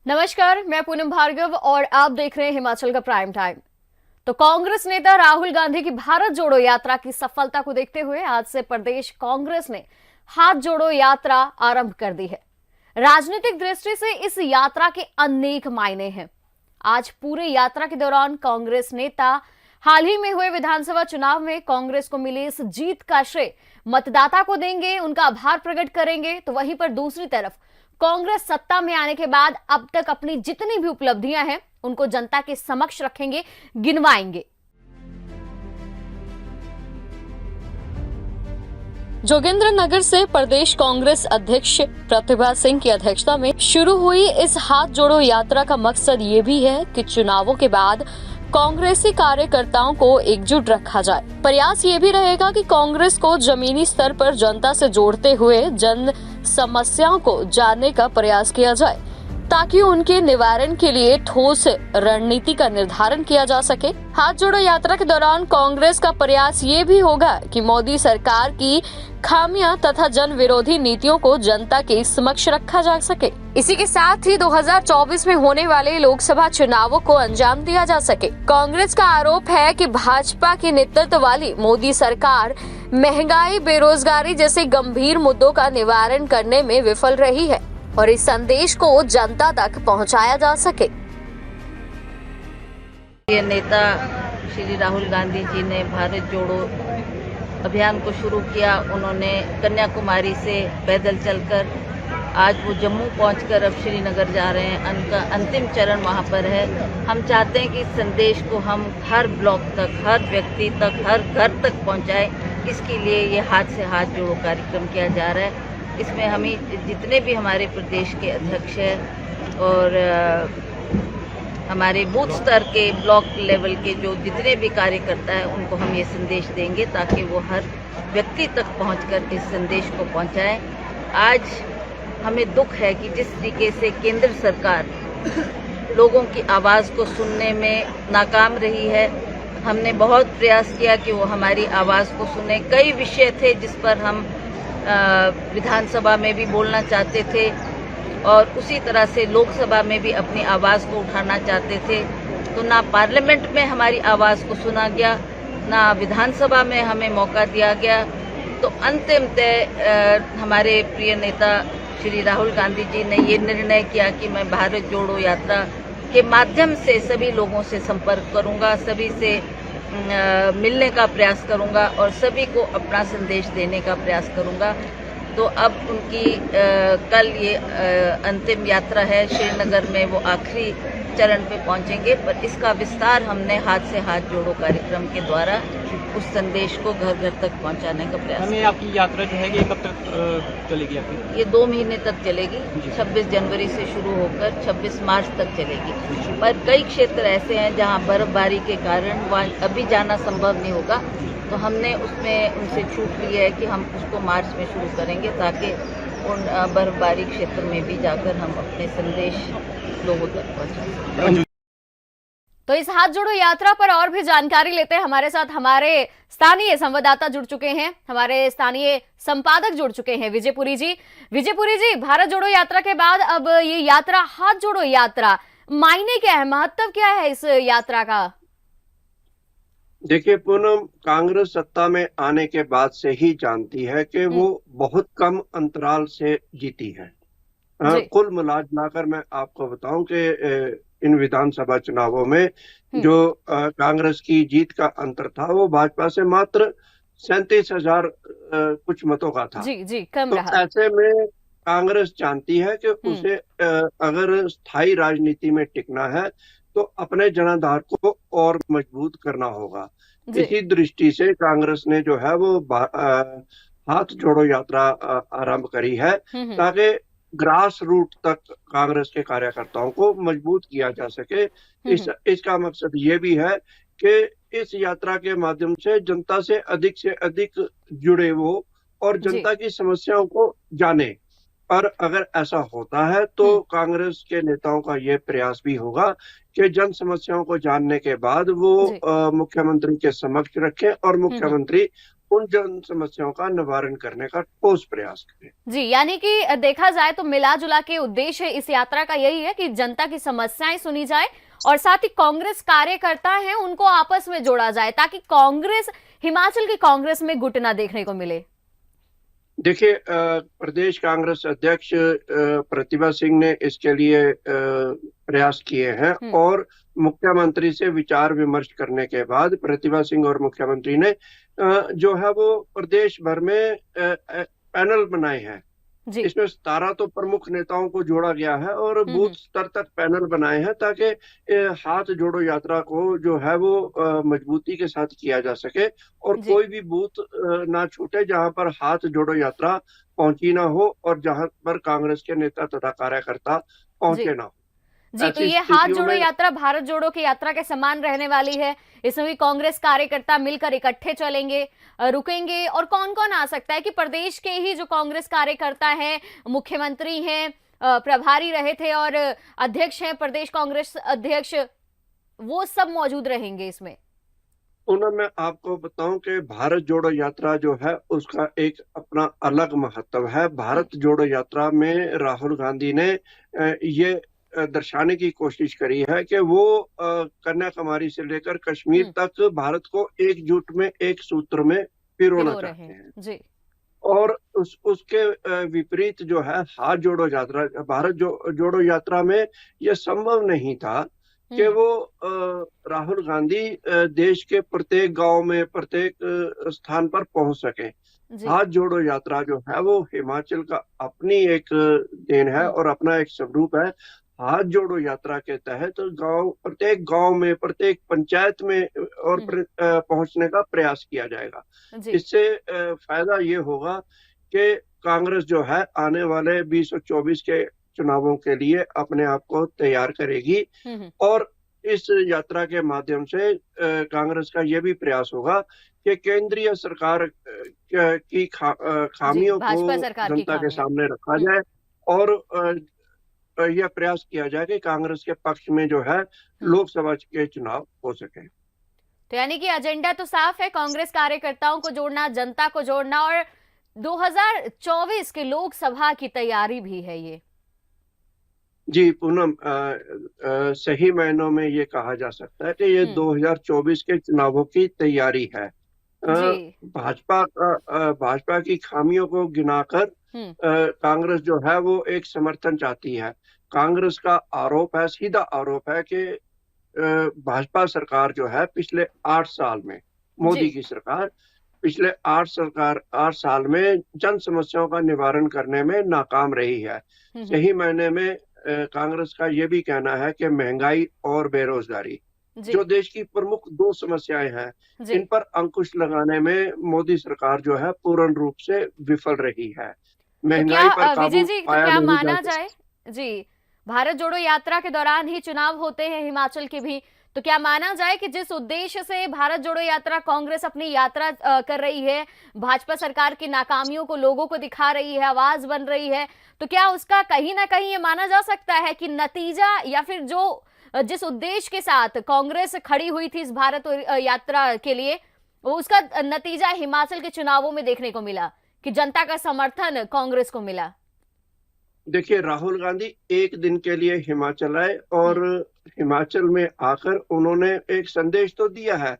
नमस्कार, मैं पूनम भार्गव और आप देख रहे हैं हिमाचल का प्राइम टाइम। तो कांग्रेस नेता राहुल गांधी की भारत जोड़ो यात्रा की सफलता को देखते हुए आज से प्रदेश कांग्रेस ने हाथ जोड़ो यात्रा आरंभ कर दी है। राजनीतिक दृष्टि से इस यात्रा के अनेक मायने हैं। आज पूरे यात्रा के दौरान कांग्रेस नेता हाल ही में हुए विधानसभा चुनाव में कांग्रेस को मिली इस जीत का श्रेय मतदाता को देंगे, उनका आभार प्रकट करेंगे। तो वहीं पर दूसरी तरफ कांग्रेस सत्ता में आने के बाद अब तक अपनी जितनी भी उपलब्धियां हैं उनको जनता के समक्ष रखेंगे, गिनवाएंगे। जोगिंद्रनगर से प्रदेश कांग्रेस अध्यक्ष प्रतिभा सिंह की अध्यक्षता में शुरू हुई इस हाथ जोड़ो यात्रा का मकसद ये भी है कि चुनावों के बाद कांग्रेसी कार्यकर्ताओं को एकजुट रखा जाए। प्रयास ये भी रहेगा कि कांग्रेस को जमीनी स्तर पर जनता से जोड़ते हुए जन समस्याओं को जानने का प्रयास किया जाए ताकि उनके निवारण के लिए ठोस रणनीति का निर्धारण किया जा सके। हाथ जोड़ो यात्रा के दौरान कांग्रेस का प्रयास ये भी होगा कि मोदी सरकार की खामियां तथा जन विरोधी नीतियों को जनता के समक्ष रखा जा सके। इसी के साथ ही 2024 में होने वाले लोकसभा चुनावों को अंजाम दिया जा सके। कांग्रेस का आरोप है कि भाजपा के नेतृत्व वाली मोदी सरकार महंगाई, बेरोजगारी जैसे गंभीर मुद्दों का निवारण करने में विफल रही है और इस संदेश को जनता तक पहुंचाया जा सके। ये नेता श्री राहुल गांधी जी ने भारत जोड़ो अभियान को शुरू किया। उन्होंने कन्याकुमारी से पैदल चलकर आज वो जम्मू पहुंचकर अब श्रीनगर जा रहे हैं। उनका अंतिम चरण वहां पर है। हम चाहते हैं कि इस संदेश को हम हर ब्लॉक तक, हर व्यक्ति तक, हर घर तक पहुंचाएं। इसके लिए ये हाथ से हाथ जोड़ो कार्यक्रम किया जा रहा है। इसमें हमें जितने भी हमारे प्रदेश के अध्यक्ष हैं और हमारे बूथ स्तर के, ब्लॉक लेवल के जो जितने भी कार्यकर्ता हैं उनको हम ये संदेश देंगे ताकि वो हर व्यक्ति तक पहुंचकर इस संदेश को पहुंचाएं। आज हमें दुख है कि जिस तरीके से केंद्र सरकार लोगों की आवाज़ को सुनने में नाकाम रही है। हमने बहुत प्रयास किया कि वो हमारी आवाज़ को सुने। कई विषय थे जिस पर हम विधानसभा में भी बोलना चाहते थे और उसी तरह से लोकसभा में भी अपनी आवाज़ को उठाना चाहते थे। तो ना पार्लियामेंट में हमारी आवाज़ को सुना गया, ना विधानसभा में हमें मौका दिया गया। तो अंतिमतः हमारे प्रिय नेता श्री राहुल गांधी जी ने ये निर्णय किया कि मैं भारत जोड़ो यात्रा के माध्यम से सभी लोगों से संपर्क करूंगा, सभी से मिलने का प्रयास करूंगा और सभी को अपना संदेश देने का प्रयास करूंगा। तो अब उनकी कल ये अंतिम यात्रा है। श्रीनगर में वो आखिरी चरण पे पहुंचेंगे, पर इसका विस्तार हमने हाथ से हाथ जोड़ो कार्यक्रम के द्वारा उस संदेश को घर घर तक पहुंचाने का प्रयास किया। आपकी यात्रा जो है ये कब तक चलेगी आपकी? ये 2 महीने तक चलेगी। 26 जनवरी से शुरू होकर 26 मार्च तक चलेगी। पर कई क्षेत्र ऐसे हैं जहां बर्फबारी के कारण वहाँ अभी जाना संभव नहीं होगा। तो हमने उसमें उनसे छूट ली है कि हम उसको मार्च में शुरू करेंगे ताकि उन बर्फबारी क्षेत्र में भी जाकर हम अपने संदेश लोगों तक पहुँचाएं। तो इस हाथ जोड़ो यात्रा पर और भी जानकारी लेते हैं। हमारे साथ हमारे स्थानीय संवाददाता जुड़ चुके हैं, हमारे स्थानीय संपादक जुड़ चुके हैं विजयपुरी जी। विजयपुरी जी, भारत जोड़ो यात्रा के बाद अब ये यात्रा हाथ जोड़ो यात्रा, मायने क्या है, महत्व क्या है इस यात्रा का? देखिए पूनम, कांग्रेस सत्ता में आने के बाद से ही जानती है कि वो बहुत कम अंतराल से जीती है। कुल मिलाकर मैं आपको बताऊं कि इन विधानसभा चुनावों में जो कांग्रेस की जीत का अंतर था वो भाजपा से मात्र 37,000 कुछ मतों का था। जी, कम तो रहा। ऐसे में कांग्रेस जानती है कि उसे अगर स्थायी राजनीति में टिकना है तो अपने जनाधार को और मजबूत करना होगा। इसी दृष्टि से कांग्रेस ने जो है वो हाथ जोड़ो यात्रा आरंभ करी है ताकि ग्रास रूट तक कांग्रेस के कार्यकर्ताओं को मजबूत किया जा सके। इसका मकसद ये भी है कि इस यात्रा के माध्यम से जनता से अधिक जुड़े वो और जनता की समस्याओं को जाने। और अगर ऐसा होता है तो कांग्रेस के नेताओं का ये प्रयास भी होगा कि जन समस्याओं को जानने के बाद वो मुख्यमंत्री के समक्ष रखें और मुख्यमंत्री उन जन समस्याओं का निवारण करने का ठोस प्रयास करें। जी, यानी कि देखा जाए तो मिला जुला के उद्देश्य इस यात्रा का यही है कि जनता की समस्याएं सुनी जाए और साथ ही कांग्रेस कार्यकर्ता हैं उनको आपस में जोड़ा जाए ताकि कांग्रेस, हिमाचल की कांग्रेस में गुट ना देखने को मिले। देखिए, प्रदेश कांग्रेस अध्यक्ष प्रतिभा सिंह ने इसके लिए प्रयास किए हैं और मुख्यमंत्री से विचार विमर्श करने के बाद प्रतिभा सिंह और मुख्यमंत्री ने जो है वो प्रदेश भर में पैनल बनाए हैं। इसमें 17 तो प्रमुख नेताओं को जोड़ा गया है और बूथ स्तर तक पैनल बनाए हैं ताकि हाथ जोड़ो यात्रा को जो है वो मजबूती के साथ किया जा सके और कोई भी बूथ ना छूटे जहां पर हाथ जोड़ो यात्रा पहुंची ना हो और जहां पर कांग्रेस के नेता तथा कार्यकर्ता पहुंचे ना हो। जी, तो ये हाथ जोड़ो यात्रा भारत जोड़ो की यात्रा के समान रहने वाली है। इसमें भी कांग्रेस कार्यकर्ता मिलकर इकट्ठे चलेंगे, रुकेंगे और कौन कौन आ सकता है कि प्रदेश के ही जो कांग्रेस कार्यकर्ता हैं, मुख्यमंत्री हैं, प्रभारी रहे थे और अध्यक्ष हैं प्रदेश कांग्रेस अध्यक्ष, वो सब मौजूद रहेंगे इसमें। मैं आपको बताऊं कि भारत जोड़ो यात्रा जो है उसका एक अपना अलग महत्व है। भारत जोड़ो यात्रा में राहुल गांधी ने ये दर्शाने की कोशिश करी है कि वो कन्याकुमारी से लेकर कश्मीर तक भारत को एकजुट में एक सूत्र में पिरोना चाहते हैं जी। और उसके विपरीत जो है हाथ जोड़ो यात्रा, भारत जोड़ो यात्रा में यह संभव नहीं था कि वो राहुल गांधी देश के प्रत्येक गांव में प्रत्येक स्थान पर पहुंच सके। हाथ जोड़ो यात्रा जो है वो हिमाचल का अपनी एक देन है और अपना एक स्वरूप है। हाथ जोड़ो यात्रा के तहत प्रत्येक गांव में प्रत्येक पंचायत में और पहुंचने का प्रयास किया जाएगा। इससे फायदा ये होगा कि कांग्रेस जो है आने वाले 2024 के चुनावों के लिए अपने आप को तैयार करेगी और इस यात्रा के माध्यम से कांग्रेस का ये भी प्रयास होगा कि केंद्रीय सरकार की खामियों को जनता के सामने रखा जाए और यह प्रयास किया जाए कि कांग्रेस के पक्ष में जो है लोकसभा के चुनाव हो सके। तो यानी कि एजेंडा तो साफ है, कांग्रेस कार्यकर्ताओं को जोड़ना, जनता को जोड़ना और 2024 के लोकसभा की तैयारी भी है ये। जी पूनम, सही मायनों में ये कहा जा सकता है कि ये 2024 के चुनावों की तैयारी है। भाजपा की खामियों को गिनाकर कांग्रेस जो है वो एक समर्थन चाहती है। कांग्रेस का आरोप है, सीधा आरोप है कि भाजपा सरकार जो है पिछले 8 साल में, मोदी की सरकार पिछले 8 साल में जन समस्याओं का निवारण करने में नाकाम रही है। सही मायने में कांग्रेस का ये भी कहना है कि महंगाई और बेरोजगारी जो देश की प्रमुख 2 समस्याएं हैं, इन पर अंकुश लगाने में मोदी सरकार जो है पूर्ण रूप से विफल रही है। महंगाई पर काबू पाया क्या माना जाए जी, भारत जोड़ो यात्रा के दौरान ही चुनाव होते हैं हिमाचल के भी, तो क्या माना जाए कि जिस उद्देश्य से भारत जोड़ो यात्रा कांग्रेस अपनी यात्रा कर रही है, भाजपा सरकार की नाकामियों को लोगों को दिखा रही है, आवाज बन रही है, तो क्या उसका कहीं ना कहीं ये माना जा सकता है कि नतीजा या फिर जो जिस उद्देश्य के साथ कांग्रेस खड़ी हुई थी इस भारत यात्रा के लिए, वो उसका नतीजा हिमाचल के चुनावों में देखने को मिला कि जनता का समर्थन कांग्रेस को मिला? देखिए, राहुल गांधी एक दिन के लिए हिमाचल आए और हिमाचल में आकर उन्होंने एक संदेश तो दिया है,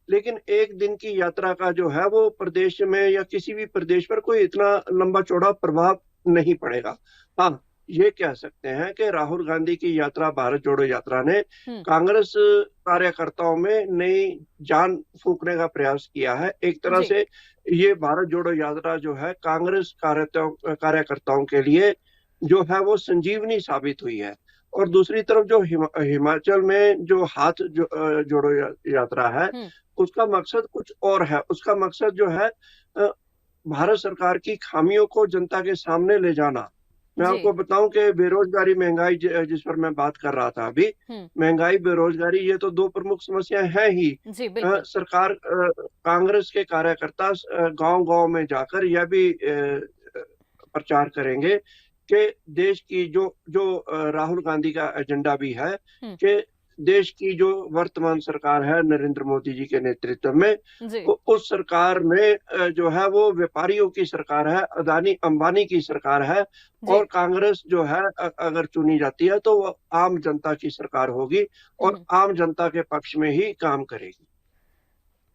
लेकिन एक दिन की यात्रा का जो है वो प्रदेश में या किसी भी प्रदेश पर कोई इतना लंबा चौड़ा प्रभाव नहीं पड़ेगा। हाँ, ये कह सकते हैं कि राहुल गांधी की यात्रा, भारत जोड़ो यात्रा ने कांग्रेस कार्यकर्ताओं में नई जान फूंकने का प्रयास किया है। एक तरह से ये भारत जोड़ो यात्रा जो है कांग्रेस कार्यकर्ताओं के लिए जो है वो संजीवनी साबित हुई है। और दूसरी तरफ जो हिमाचल में जो हाथ जोड़ो यात्रा है उसका मकसद कुछ और है। उसका मकसद जो है भारत सरकार की खामियों को जनता के सामने ले जाना। मैं आपको बताऊं कि बेरोजगारी, महंगाई जिस पर मैं बात कर रहा था अभी, महंगाई बेरोजगारी ये तो 2 प्रमुख समस्याएं हैं ही। सरकार, कांग्रेस के कार्यकर्ता गांव-गांव में जाकर यह भी प्रचार करेंगे कि देश की जो राहुल गांधी का एजेंडा भी है कि देश की जो वर्तमान सरकार है नरेंद्र मोदी जी के नेतृत्व में, जी। तो उस सरकार में जो है वो व्यापारियों की सरकार है, अदानी अंबानी की सरकार है। जी। और कांग्रेस जो है अगर चुनी जाती है तो वो आम जनता की सरकार होगी और आम जनता के पक्ष में ही काम करेगी।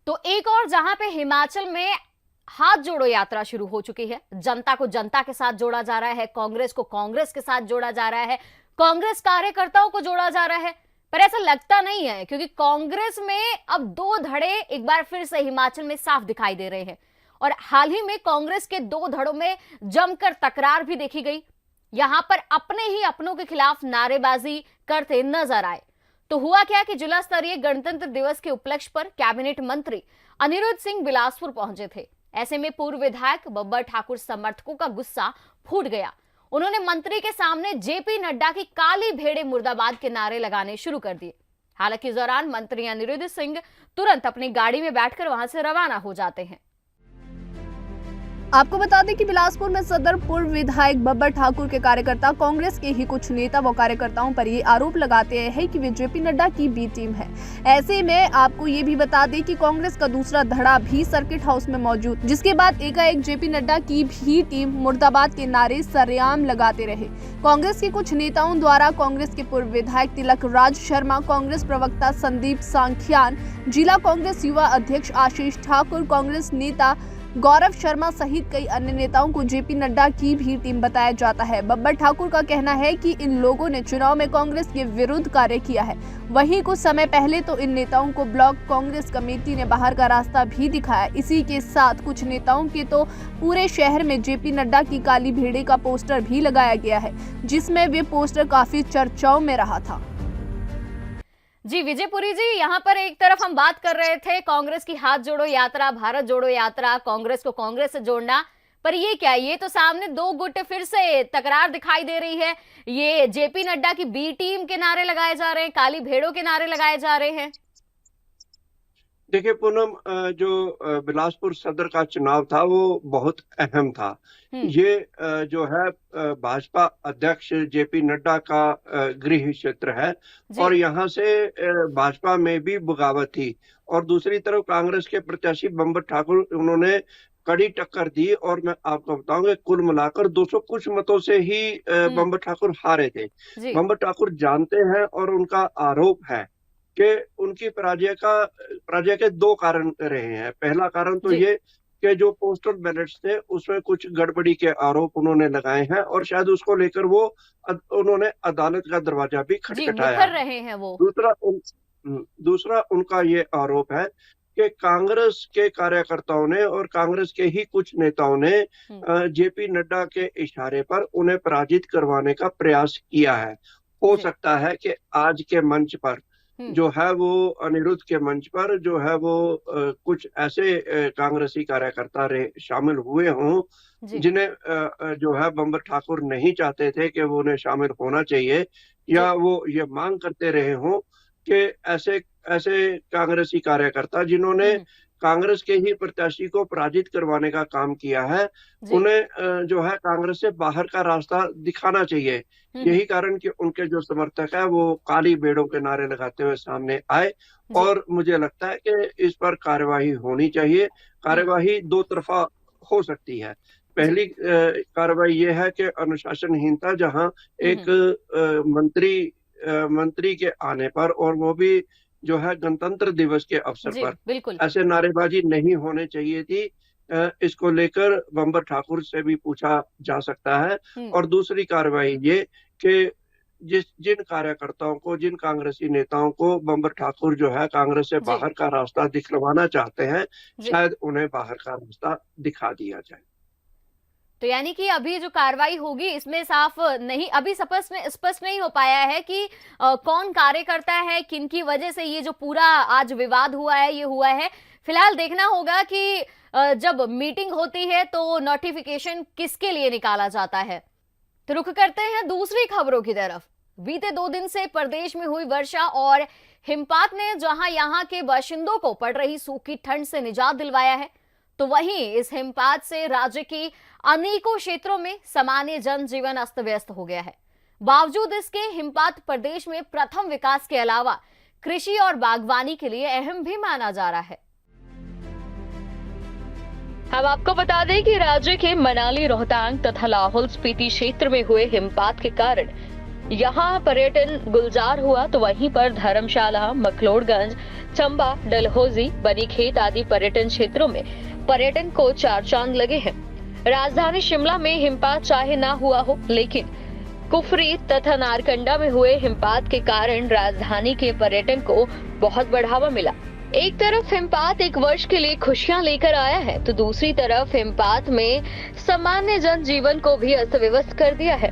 तो एक और जहां पे हिमाचल में हाथ जोड़ो यात्रा शुरू हो चुकी है, जनता को जनता के साथ जोड़ा जा रहा है, कांग्रेस को कांग्रेस के साथ जोड़ा जा रहा है, कांग्रेस कार्यकर्ताओं को जोड़ा जा रहा है, पर ऐसा लगता नहीं है क्योंकि कांग्रेस में अब दो धड़े एक बार फिर से हिमाचल में साफ दिखाई दे रहे हैं। और हाल ही में कांग्रेस के दो धड़ों में जमकर तकरार भी देखी गई। यहां पर अपने ही अपनों के खिलाफ नारेबाजी करते नजर आए। तो हुआ क्या कि जिला स्तरीय गणतंत्र दिवस के उपलक्ष्य पर कैबिनेट मंत्री अनिरुद्ध सिंह बिलासपुर पहुंचे थे। ऐसे में पूर्व विधायक बब्बर ठाकुर समर्थकों का गुस्सा फूट गया। उन्होंने मंत्री के सामने जेपी नड्डा की काली भेड़े मुर्दाबाद के नारे लगाने शुरू कर दिए। हालांकि इस दौरान मंत्री अनिरुद्ध सिंह तुरंत अपनी गाड़ी में बैठकर वहां से रवाना हो जाते हैं। आपको बता दें कि बिलासपुर में सदर पूर्व विधायक बब्बर ठाकुर के कार्यकर्ता कांग्रेस के ही कुछ नेता व कार्यकर्ताओं पर ये आरोप लगाते हैं कि वे जेपी नड्डा की बी टीम है। ऐसे में आपको ये भी बता दें कि कांग्रेस का दूसरा धड़ा भी सर्किट हाउस में मौजूद, जिसके बाद एकाएक जेपी नड्डा की भी टीम मुर्दाबाद के नारे सरेआम लगाते रहे। कांग्रेस के कुछ नेताओं द्वारा कांग्रेस के पूर्व विधायक तिलक राज शर्मा, कांग्रेस प्रवक्ता संदीप सांख्यान, जिला कांग्रेस युवा अध्यक्ष आशीष ठाकुर, कांग्रेस नेता गौरव शर्मा सहित कई अन्य नेताओं को जेपी नड्डा की भी टीम बताया जाता है। बब्बर ठाकुर का कहना है कि इन लोगों ने चुनाव में कांग्रेस के विरुद्ध कार्य किया है। वहीं कुछ समय पहले तो इन नेताओं को ब्लॉक कांग्रेस कमेटी ने बाहर का रास्ता भी दिखाया। इसी के साथ कुछ नेताओं के तो पूरे शहर में जेपी नड्डा की काली भेड़े का पोस्टर भी लगाया गया है, जिसमें वे पोस्टर काफी चर्चाओं में रहा था। जी विजयपुरी जी, यहाँ पर एक तरफ हम बात कर रहे थे कांग्रेस की हाथ जोड़ो यात्रा, भारत जोड़ो यात्रा, कांग्रेस को कांग्रेस से जोड़ना, पर ये क्या, ये तो सामने दो गुट फिर से तकरार दिखाई दे रही है। ये जेपी नड्डा की बी टीम के नारे लगाए जा रहे हैं, काली भेड़ों के नारे लगाए जा रहे हैं। देखिए पूनम, जो बिलासपुर सदर का चुनाव था वो बहुत अहम था। ये जो है भाजपा अध्यक्ष जेपी नड्डा का गृह क्षेत्र है और यहाँ से भाजपा में भी बगावत थी। और दूसरी तरफ कांग्रेस के प्रत्याशी बब्बर ठाकुर, उन्होंने कड़ी टक्कर दी और मैं आपको बताऊंगा कुल मिलाकर 200 कुछ मतों से ही बब्बर ठाकुर हारे थे। बब्बर ठाकुर जानते हैं और उनका आरोप है कि उनकी पराजय के दो कारण रहे हैं। पहला कारण तो ये कि जो पोस्टल बैलेट्स थे उसमें कुछ गड़बड़ी के आरोप उन्होंने लगाए हैं और शायद उसको लेकर वो उन्होंने अदालत का दरवाजा भी खटखटाया रहे हैं वो। दूसरा उनका ये आरोप है कि कांग्रेस के कार्यकर्ताओं ने और कांग्रेस के ही कुछ नेताओं ने जेपी नड्डा के इशारे पर उन्हें पराजित करवाने का प्रयास किया है। हो सकता है कि आज के मंच पर जो है वो अनिरुद्ध के मंच पर जो है वो कुछ ऐसे कांग्रेसी कार्यकर्ता शामिल हुए हों जिन्हें जो है बब्बर ठाकुर नहीं चाहते थे कि वो उन्हें शामिल होना चाहिए, या वो ये मांग करते रहे हों कि ऐसे कांग्रेसी कार्यकर्ता जिन्होंने कांग्रेस के ही प्रत्याशी को पराजित करवाने का काम किया है, उन्हें जो है कांग्रेस से बाहर का रास्ता दिखाना चाहिए। यही कारण कि उनके जो समर्थक है वो काली भेड़ों के नारे लगाते हुए सामने आए और मुझे लगता है कि इस पर कार्यवाही होनी चाहिए। कार्यवाही दो तरफा हो सकती है। पहली कार्रवाई ये है कि अनुशासनहीनता, जहां एक मंत्री के आने पर और वो भी जो है गणतंत्र दिवस के अवसर पर ऐसे नारेबाजी नहीं होने चाहिए थी। इसको लेकर बब्बर ठाकुर से भी पूछा जा सकता है। और दूसरी कार्रवाई ये कि जिन कार्यकर्ताओं को, जिन कांग्रेसी नेताओं को बब्बर ठाकुर जो है कांग्रेस से बाहर का रास्ता दिखलवाना चाहते हैं, शायद उन्हें बाहर का रास्ता दिखा दिया जाए। तो यानी कि अभी जो कार्रवाई होगी इसमें साफ नहीं, अभी स्पष्ट नहीं हो पाया है कि कौन कार्यकर्ता है, किनकी वजह से ये जो पूरा आज विवाद हुआ है ये हुआ है। फिलहाल देखना होगा कि जब मीटिंग होती है तो नोटिफिकेशन किसके लिए निकाला जाता है। तो रुख करते हैं दूसरी खबरों की तरफ। बीते 2 दिन से प्रदेश में हुई वर्षा और हिमपात ने जहां यहां के बाशिंदों को पड़ रही सूखी ठंड से निजात दिलवाया है, तो वहीं इस हिमपात से राज्य की अनेकों क्षेत्रों में सामान्य जनजीवन अस्त व्यस्त हो गया है। बावजूद इसके हिमपात प्रदेश में प्रथम विकास के अलावा कृषि और बागवानी के लिए अहम भी माना जा रहा है। हम आपको बता दें कि राज्य के मनाली, रोहतांग तथा लाहौल स्पीति क्षेत्र में हुए हिमपात के कारण यहाँ पर्यटन गुलजार हुआ, तो वहीं पर धर्मशाला, मखलोडगंज, चंबा, डलहौजी, बनीखेत आदि पर्यटन क्षेत्रों में पर्यटन को चार चांद लगे हैं। राजधानी शिमला में हिमपात चाहे ना हुआ हो, लेकिन कुफरी तथा नारकंडा में हुए हिमपात के कारण राजधानी के पर्यटन को बहुत बढ़ावा मिला। एक तरफ हिमपात एक वर्ष के लिए खुशियां लेकर आया है, तो दूसरी तरफ हिमपात में सामान्य जनजीवन को भी अस्त व्यस्त कर दिया है।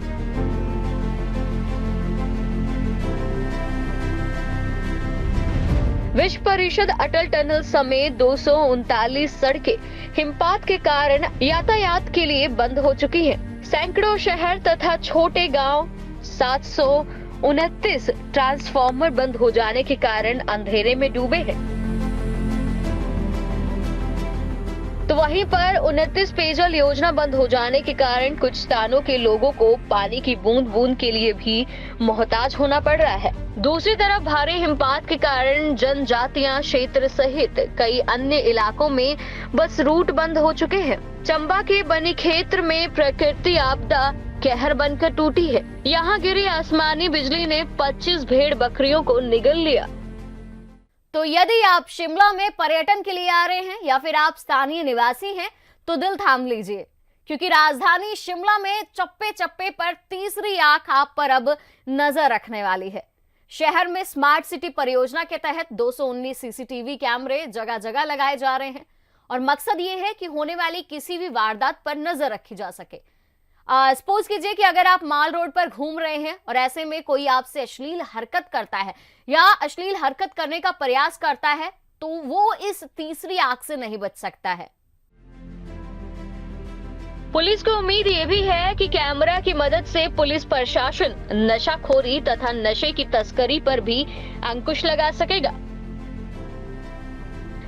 विश्व परिषद अटल टनल समेत 239 सड़कें हिमपात के कारण यातायात के लिए बंद हो चुकी हैं। सैकड़ों शहर तथा छोटे गांव, 729 ट्रांसफार्मर बंद हो जाने के कारण अंधेरे में डूबे हैं। तो वहीं पर 29 पेयजल योजना बंद हो जाने के कारण कुछ स्थानों के लोगों को पानी की बूंद बूंद के लिए भी मोहताज होना पड़ रहा है। दूसरी तरफ भारी हिमपात के कारण जनजातीय क्षेत्र सहित कई अन्य इलाकों में बस रूट बंद हो चुके हैं। चंबा के बनीखेत में प्रकृति आपदा कहर बनकर टूटी है। यहाँ गिरी आसमानी बिजली ने 25 भेड़ बकरियों को निगल लिया। तो यदि आप शिमला में पर्यटन के लिए आ रहे हैं या फिर आप स्थानीय निवासी हैं, तो दिल थाम लीजिए, क्योंकि राजधानी शिमला में चप्पे चप्पे पर तीसरी आंख आप पर अब नजर रखने वाली है। शहर में स्मार्ट सिटी परियोजना के तहत 219 सीसीटीवी कैमरे जगह जगह लगाए जा रहे हैं और मकसद ये है कि होने वाली किसी भी वारदात पर नजर रखी जा सके। सपोज कीजिए कि अगर आप माल रोड पर घूम रहे हैं और ऐसे में कोई आपसे अश्लील हरकत करता है या अश्लील हरकत करने का प्रयास करता है, तो वो इस तीसरी आंख से नहीं बच सकता है। पुलिस को उम्मीद ये भी है कि कैमरा की मदद से पुलिस प्रशासन नशाखोरी तथा नशे की तस्करी पर भी अंकुश लगा सकेगा।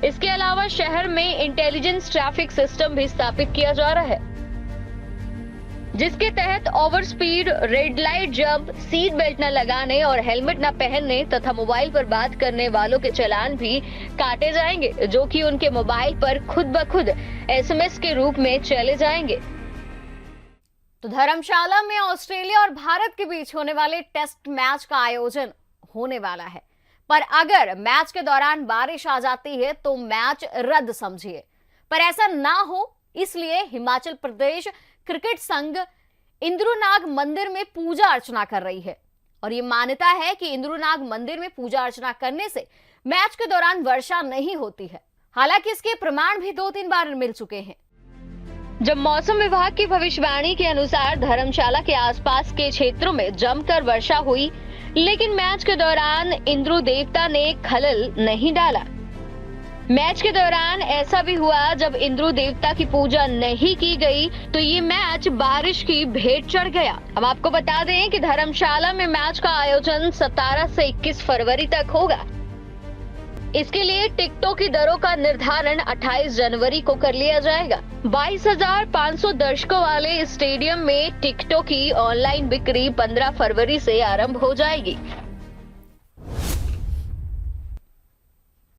इसके अलावा शहर में इंटेलिजेंस ट्रैफिक सिस्टम भी स्थापित किया जा रहा है, जिसके तहत over speed, red light jump, seat belt न लगाने और हेलमेट न पहनने तथा मोबाइल पर बात करने वालों के चालान भी काटे जाएंगे, जो कि उनके मोबाइल पर खुद ब खुद SMS के रूप में चले जाएंगे। तो धर्मशाला में ऑस्ट्रेलिया और भारत के बीच होने वाले टेस्ट मैच का आयोजन होने वाला है, पर अगर मैच के दौरान बारिश आ जाती है तो मैच रद्द समझिए। पर ऐसा ना हो, इसलिए हिमाचल प्रदेश क्रिकेट संघ इंद्रुनाग मंदिर में पूजा अर्चना कर रही है और ये मान्यता है कि इंद्रुनाग मंदिर में पूजा अर्चना करने से मैच के दौरान वर्षा नहीं होती है। हालांकि इसके प्रमाण भी 2-3 बार मिल चुके हैं। जब मौसम विभाग की भविष्यवाणी के अनुसार धर्मशाला के आसपास के क्षेत्रों में जमकर वर्षा हुई, लेकिन मैच के दौरान इंद्र देवता ने खलल नहीं डाला। मैच के दौरान ऐसा भी हुआ जब इंद्र देवता की पूजा नहीं की गई तो ये मैच बारिश की भेंट चढ़ गया। हम आपको बता दें कि धर्मशाला में मैच का आयोजन 17 से 21 फरवरी तक होगा। इसके लिए टिकटों की दरों का निर्धारण 28 जनवरी को कर लिया जाएगा। 22,500 दर्शकों वाले इस स्टेडियम में टिकटों की ऑनलाइन बिक्री 15 फरवरी से आरंभ हो जाएगी।